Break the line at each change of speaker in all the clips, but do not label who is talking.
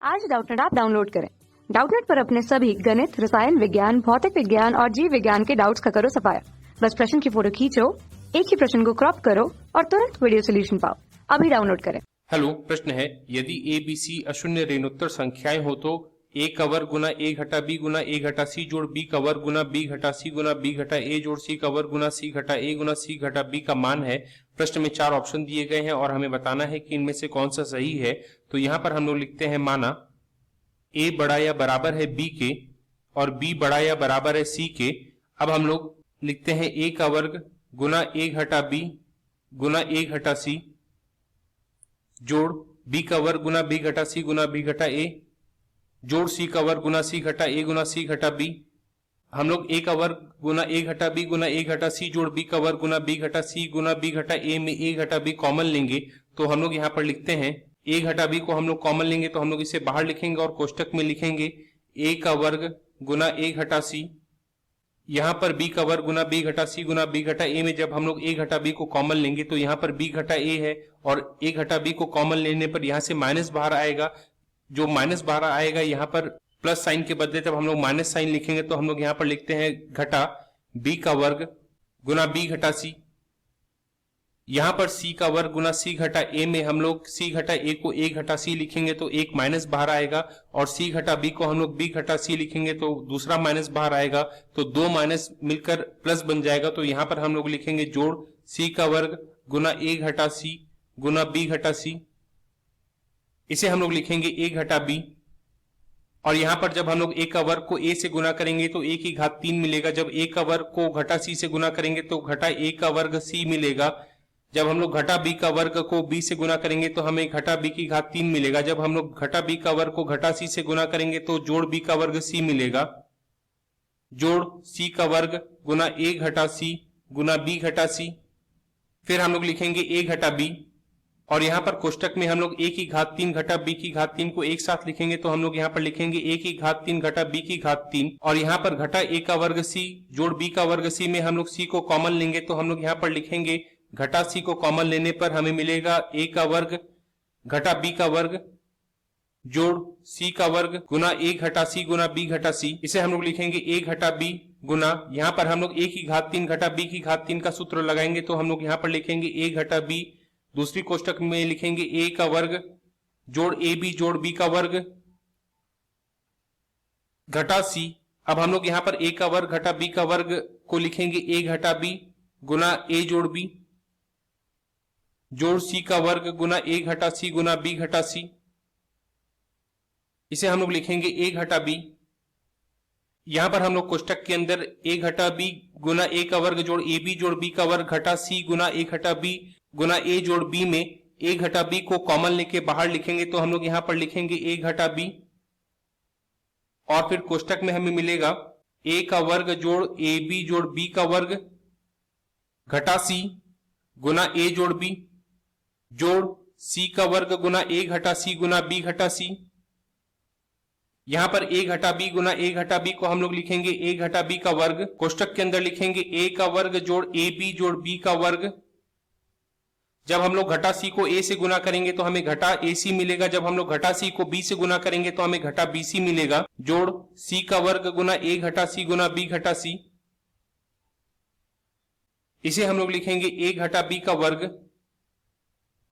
आज Doubtnut app download करें। Doubtnut पर अपने सभी गणित, रसायन विज्ञान, भौतिक विज्ञान और जीव विज्ञान के डाउट्स का करो सफाया। बस प्रश्न की फोटो खींचो, एक ही प्रश्न को क्रॉप करो और तुरंत वीडियो सोल्यूशन पाओ। अभी डाउनलोड करें।
हेलो, प्रश्न है यदि ए बी सी अशून्य ऋणोत्तर संख्याएं हो तो ए का वर्ग गुना ए घटा बी गुना ए घटा सी जोड़ बी का वर्ग गुना बी घटा सी गुना बी घटा ए जोड़ सी का वर्ग गुना सी घटा ए गुना सी घटा बी का मान है। प्रश्न में 4 ऑप्शन दिए गए हैं और हमें बताना है कि इनमें से कौन सा सही है। तो यहाँ पर हम लोग लिखते हैं माना ए बड़ा या बराबर है बी के और बी बड़ा या बराबर है सी के। अब हम लोग लिखते हैं ए का वर्ग गुना ए घटा बी गुना ए घटा सी जोड़ बी का वर्ग गुना बी घटा सी गुना बी घटा ए जोड़ सी का वर्ग गुना सी घटा ए गुना सी घटा बी। हम लोग ए का वर्ग गुना ए घटा बी गुना ए घटा सी जोड़ बी का वर्ग गुना बी घटा सी गुना बी घटा ए में ए घटा बी कॉमन लेंगे। तो हम लोग यहाँ पर लिखते हैं ए घटा बी को हम लोग कॉमन लेंगे तो हम लोग इसे बाहर लिखेंगे और कोष्टक में लिखेंगे ए का वर्ग गुना ए घटा सी। यहाँ पर बी का वर्ग गुना बी घटा सी गुना बी घटा ए में जब हम लोग ए घटा बी को कॉमन लेंगे तो यहाँ पर बी घटा ए है और ए घटा बी को कॉमन लेने पर यहाँ से माइनस बाहर आएगा। जो माइनस बाहर आएगा यहाँ पर प्लस साइन के बदले जब हम लोग माइनस साइन लिखेंगे तो हम लोग यहाँ पर लिखते हैं घटा बी का वर्ग गुना बी घटा सी। यहाँ पर सी का वर्ग गुना सी घटा ए में हम लोग सी घटा ए को ए घटा सी लिखेंगे तो एक माइनस बाहर आएगा और सी घटा बी को हम लोग बी घटा सी लिखेंगे तो दूसरा माइनस बाहर आएगा। तो दो माइनस मिलकर प्लस बन जाएगा। तो यहाँ पर हम लोग लिखेंगे जोड़ सी का वर्ग गुना ए घटा सी गुना बी घटा सी। इसे हम लोग लिखेंगे ए घटा बी और यहाँ पर जब हम लोग ए का वर्ग को ए से गुना करेंगे तो ए की घात 3 मिलेगा। जब ए का वर्ग को घटा सी से गुना करेंगे तो घटा ए का वर्ग सी मिलेगा। जब हम लोग घटा बी का वर्ग को बी से गुना करेंगे तो हमें घटा बी की घात 3 मिलेगा। जब हम लोग घटा बी का वर्ग को घटा सी से गुना करेंगे तो जोड़ बी का वर्ग सी मिलेगा। जोड़ सी का वर्ग गुना ए घटा सी गुना बी घटा सी। फिर हम लोग लिखेंगे ए घटा बी और यहाँ पर कोष्टक में हम लोग ए की घात 3 घटा बी की घात 3 को एक साथ लिखेंगे तो हम लोग यहाँ पर लिखेंगे ए की घात 3 घटा बी की घात 3 और यहाँ पर घटा ए का वर्ग सी जोड़ बी का वर्ग सी में हम लोग सी को कॉमन लेंगे तो हम लोग यहाँ पर लिखेंगे घटा सी को कॉमन लेने पर हमें मिलेगा ए का वर्ग घटा बी का वर्ग जोड़ सी का वर्ग गुना ए घटा सी गुना बी घटा सी। इसे हम लोग लिखेंगे ए घटा बी गुना यहाँ पर हम लोग ए की घात 3 घटा बी की घात 3 का सूत्र लगाएंगे तो हम लोग यहाँ पर लिखेंगे ए घटा बी। दूसरी कोष्टक में लिखेंगे ए का वर्ग जोड़ ए बी जोड़ बी का वर्ग घटा सी। अब हम लोग यहाँ पर ए का वर्ग घटा बी का वर्ग को लिखेंगे ए घटा बी गुना ए जोड़ बी जोड़ सी का वर्ग गुना ए घटा सी गुना बी घटा सी। इसे हम लोग लिखेंगे ए घटा बी। यहां पर हम लोग कोष्टक के अंदर ए घटा बी गुना ए का वर्ग जोड़ ए बी जोड़ बी का वर्ग घटा सी गुना ए घटा बी गुना ए जोड़ बी में ए घटा बी को कॉमन लेके बाहर लिखेंगे तो हम लोग यहां पर लिखेंगे ए घटा बी और फिर कोष्टक में हमें मिलेगा ए का वर्ग जोड़ ए बी जोड़ बी का वर्ग घटा सी गुना ए जोड़ बी जोड़ सी का वर्ग गुना ए घटा सी गुना बी घटा सी। यहां पर ए घटा बी गुना ए घटा बी को हम लोग लिखेंगे ए घटा बी का वर्ग। कोष्टक के अंदर लिखेंगे ए का वर्ग जोड़ ए बी जोड़ बी का वर्ग। जब हम लोग घटा सी को ए से गुना करेंगे तो हमें घटा ए सी मिलेगा। जब हम लोग घटा सी को बी से गुना करेंगे तो हमें घटा बी सी मिलेगा। जोड़ सी का वर्ग गुना ए घटा सी गुना बी घटा सी। इसे हम लोग लिखेंगे ए घटा बी का वर्ग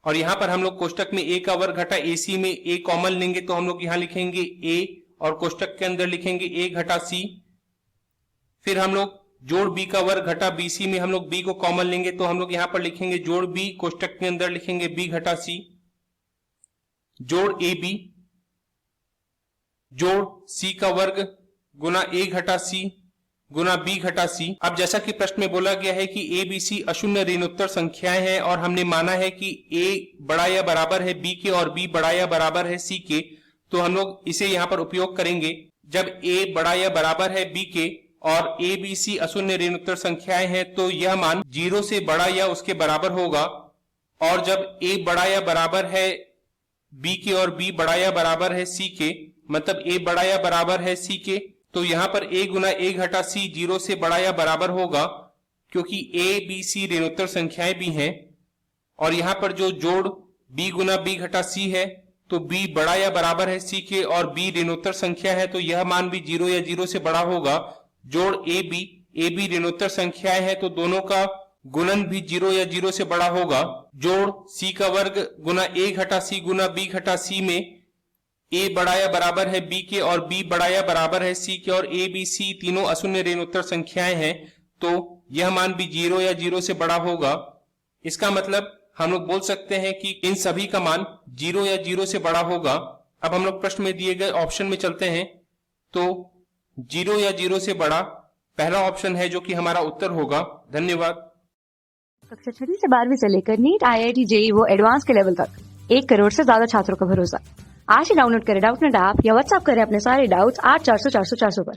और यहां पर हम लोग कोष्टक में ए का वर्ग घटा ए सी में ए कॉमन लेंगे तो हम लोग यहां लिखेंगे ए और कोष्टक के अंदर लिखेंगे ए घटा सी। फिर हम लोग जोड़ बी का वर्ग घटा बी सी में हम लोग बी को कॉमन लेंगे तो हम लोग यहां पर लिखेंगे जोड़ बी कोष्टक के अंदर लिखेंगे बी घटा सी जोड़ ए बी जोड़ सी का वर्ग गुना ए घटा सी गुना बी घटा सी। अब जैसा कि प्रश्न में बोला गया है कि ए बी सी अशून्य ऋणोत्तर संख्याएं हैं और हमने माना है कि ए बड़ा या बराबर है बी के और बी बड़ा या बराबर है सी के, तो हम लोग इसे यहाँ पर उपयोग करेंगे। जब ए बड़ा या बराबर है बी के और ए बी सी अशून्य ऋणोत्तर संख्याएं हैं तो यह मान 0 से बड़ा या उसके बराबर होगा। और जब ए बड़ा या बराबर है बी के और बी बड़ा या बराबर है सी के, मतलब ए बड़ा या बराबर है सी के, तो यहां पर a गुना a घटा c 0 से बड़ा या बराबर होगा क्योंकि a b c ऋणोत्तर संख्याएं भी हैं। और यहां पर जो जोड़ b गुना b घटा c है तो b बड़ा या बराबर है c के और b ऋणोत्तर संख्या है तो यह मान भी 0 या 0 से बड़ा होगा। जोड़ ए बी ऋणोत्तर संख्याएं है तो दोनों का गुणन भी 0 या 0 से बड़ा होगा। जोड़ c का वर्ग गुना a घटा c गुना b घटा c में a बड़ा या बराबर है b के और b बड़ा या बराबर है c के और a b c तीनों अशून्य ऋणोत्तर संख्याएं हैं तो यह मान भी 0 या 0 से बड़ा होगा। इसका मतलब हम लोग बोल सकते हैं कि इन सभी का मान 0 या 0 से बड़ा होगा। अब हम लोग प्रश्न में दिए गए ऑप्शन में चलते हैं तो 0 या 0 से बड़ा पहला ऑप्शन है जो कि हमारा उत्तर होगा। धन्यवाद।
कक्षा 6 से 12वीं से लेकर नीट, IIT, JEE वो एडवांस के लेवल तक 1 करोड़ से ज्यादा छात्रों का भरोसा। आज ही डाउनलोड करें डाउटनेट ऐप या व्हाट्सएप करें अपने सारे डाउट्स 8400 400 400 पर।